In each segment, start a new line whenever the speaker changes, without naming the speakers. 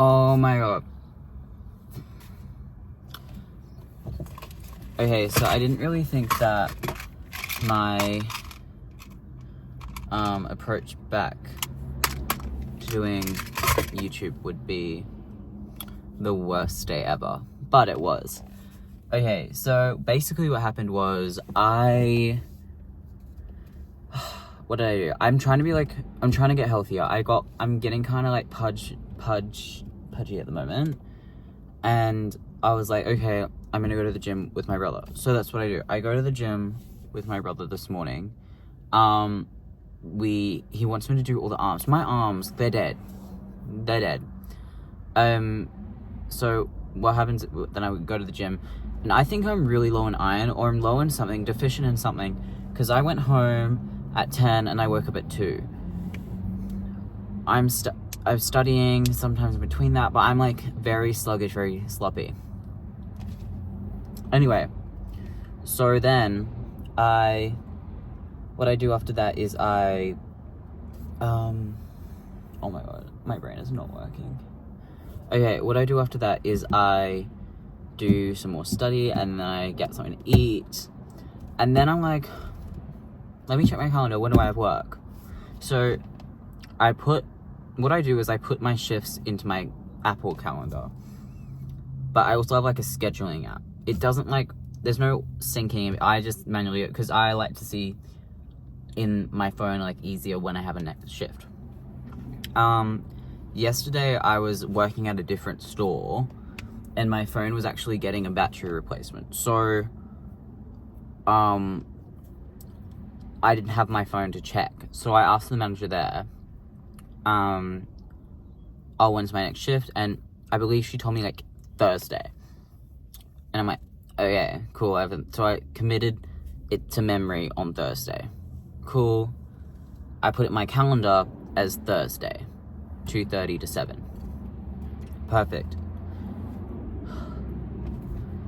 Oh my god. Okay, so I didn't really think that my approach back to doing YouTube would be the worst day ever, but it was. Okay, so basically what happened was what did I do? I'm trying to get healthier. I'm getting kind of like pudgy at the moment, and I was like, okay, I'm gonna go to the gym with my brother. So that's what I do. I go to the gym with my brother this morning. He wants me to do all the arms. My arms, they're dead. So what happens, then I would go to the gym, and I think I'm really low in iron, or I'm low in something, deficient in something, because I went home at 10 and I woke up at 2. I'm studying sometimes in between that, but I'm like very sluggish, very sloppy. Anyway, so then what I do after that is oh my god, my brain is not working. Okay, what I do after that is I do some more study, and then I get something to eat, and then I'm like, let me check my calendar, when do I have work? So what I do is I put my shifts into my Apple calendar, but I also have like a scheduling app. It doesn't like, there's no syncing, I just manually, because I like to see in my phone like easier when I have a next shift. Yesterday I was working at a different store, and my phone was actually getting a battery replacement. So, I didn't have my phone to check. So I asked the manager there, when's my next shift? And I believe she told me like Thursday. And I'm like, okay, cool. So I committed it to memory on Thursday. Cool. I put it in my calendar as Thursday, 2:30 to 7. Perfect.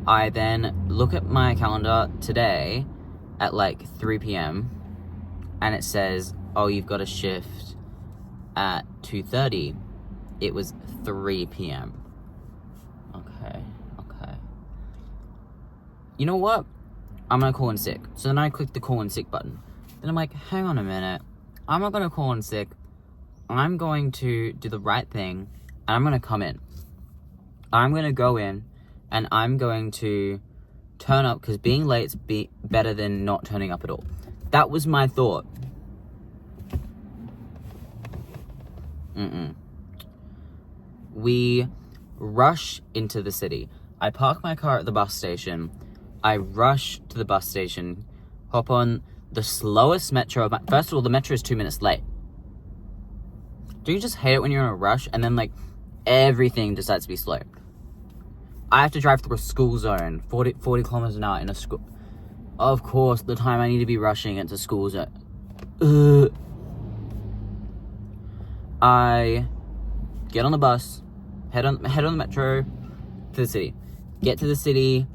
I then look at my calendar today at like 3 p.m. and it says, oh, you've got a shift at 2:30. It was 3 p.m. Okay. You know what? I'm gonna call in sick. So then I click the call in sick button. Then I'm like, hang on a minute. I'm not gonna call in sick. I'm going to do the right thing, and I'm gonna come in. I'm gonna go in, and I'm going to turn up, because being late's better than not turning up at all. That was my thought. We rush into the city. I park my car at the bus station. I rush to the bus station, hop on the slowest metro. First of all, the metro is 2 minutes late. Do you just hate it when you're in a rush and then like everything decides to be slow? I have to drive through a school zone, 40 kilometers an hour in a school. Of course, the time I need to be rushing into school zone. I get on the bus, head on the metro to the city. Get to the city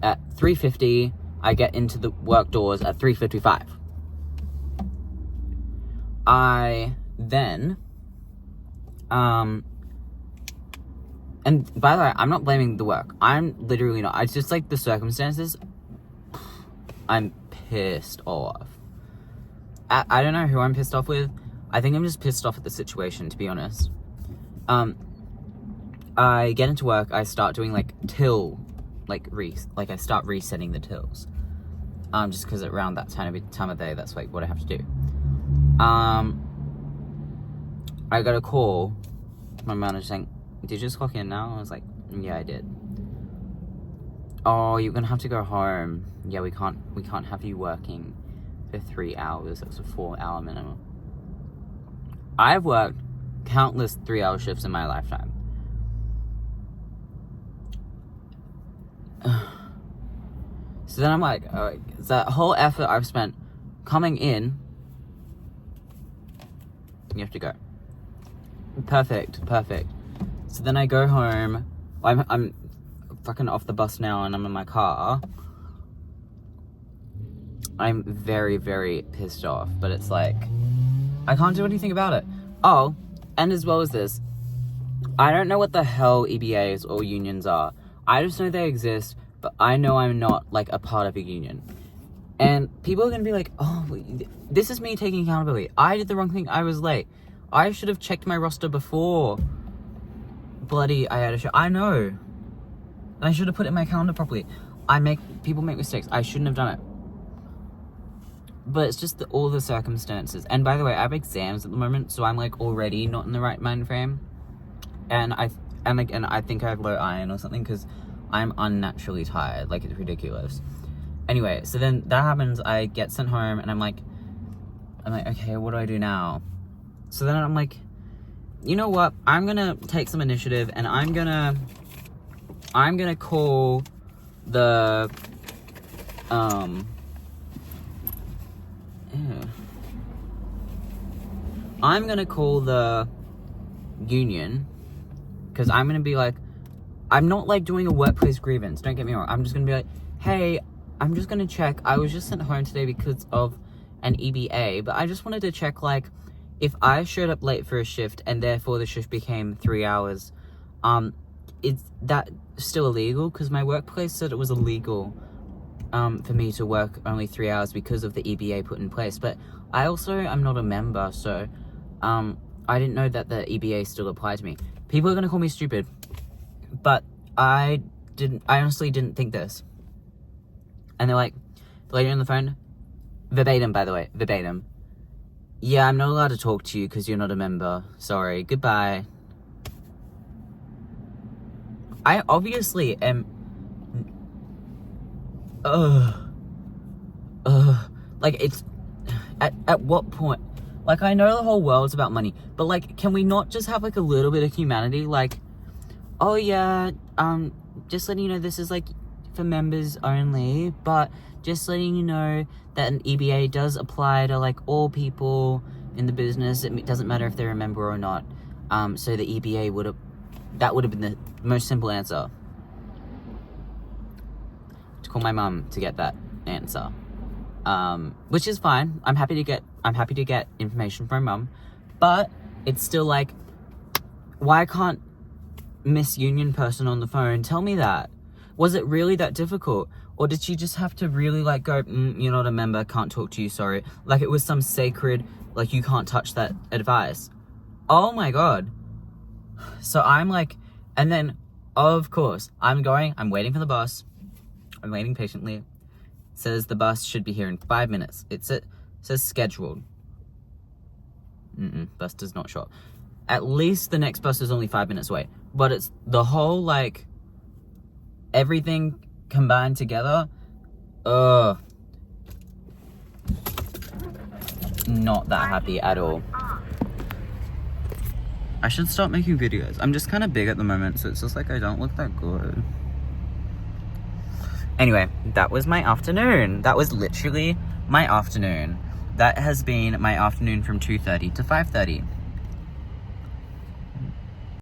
at 3:50. I get into the work doors at 3:55. I then, and by the way, I'm not blaming the work. I'm literally not. It's just like the circumstances. I'm pissed off. I don't know who I'm pissed off with. I think I'm just pissed off at the situation, to be honest. I get into work. I start doing like I start resetting the tills. Just because around that time of day, that's like what I have to do. I got a call. My manager saying, "Did you just clock in now?" I was like, "Yeah, I did." "Oh, you're gonna have to go home. Yeah, we can't have you working for 3 hours. It's a 4-hour minimum." I've worked countless 3-hour shifts in my lifetime. So then I'm like, that whole effort I've spent coming in, you have to go. Perfect. So then I go home. I'm fucking off the bus now, and I'm in my car. I'm very, very pissed off, but it's like, I can't do anything about it. Oh, and as well as this, I don't know what the hell EBAs or unions are. I just know they exist, but I know I'm not, like, a part of a union. And people are going to be like, oh, this is me taking accountability. I did the wrong thing. I was late. I should have checked my roster before. Bloody, I had a show. I know. I should have put it in my calendar properly. People make mistakes. I shouldn't have done it. But it's just all the circumstances. And by the way, I have exams at the moment, so I'm, like, already not in the right mind frame. And I think I have low iron or something, because I'm unnaturally tired. Like, it's ridiculous. Anyway, so then that happens. I get sent home, and I'm like, okay, what do I do now? So then I'm like, you know what? I'm gonna take some initiative, and I'm gonna call the I'm gonna call the union, because I'm gonna be like, I'm not like doing a workplace grievance, don't get me wrong. I'm just gonna be like, hey, I'm just gonna check. I was just sent home today because of an EBA, but I just wanted to check, like, if I showed up late for a shift and therefore the shift became 3 hours, is that still illegal? Because my workplace said it was illegal for me to work only 3 hours because of the EBA put in place. But I also am not a member, so I didn't know that the EBA still applied to me. People are gonna call me stupid, but I honestly didn't think this. And they're like, the lady on the phone, verbatim, by the way, verbatim. Yeah, I'm not allowed to talk to you because you're not a member. Sorry, goodbye. I obviously am... Like, it's... At what point? Like, I know the whole world's about money, but, like, can we not just have, like, a little bit of humanity? Like, oh, yeah, just letting you know this is, like, for members only, but just letting you know that an EBA does apply to, like, all people in the business. It doesn't matter if they're a member or not. So the EBA would have been the most simple answer. To call my mum to get that answer. Which is fine. I'm happy to get information from mum, but it's still like, why can't Miss Union person on the phone tell me that? Was it really that difficult? Or did she just have to really, like, go, you're not a member, can't talk to you, sorry. Like, it was some sacred, like, you can't touch that advice. Oh my god. So I'm like, and then, of course, I'm waiting for the bus. I'm waiting patiently. It says the bus should be here in 5 minutes. It says scheduled. Bus does not show up. At least the next bus is only 5 minutes away. But it's the whole, like, everything combined together. Not that happy at all. I should stop making videos. I'm just kind of big at the moment, so it's just like I don't look that good. Anyway, that was my afternoon. That was literally my afternoon. That has been my afternoon from 2:30 to 5:30.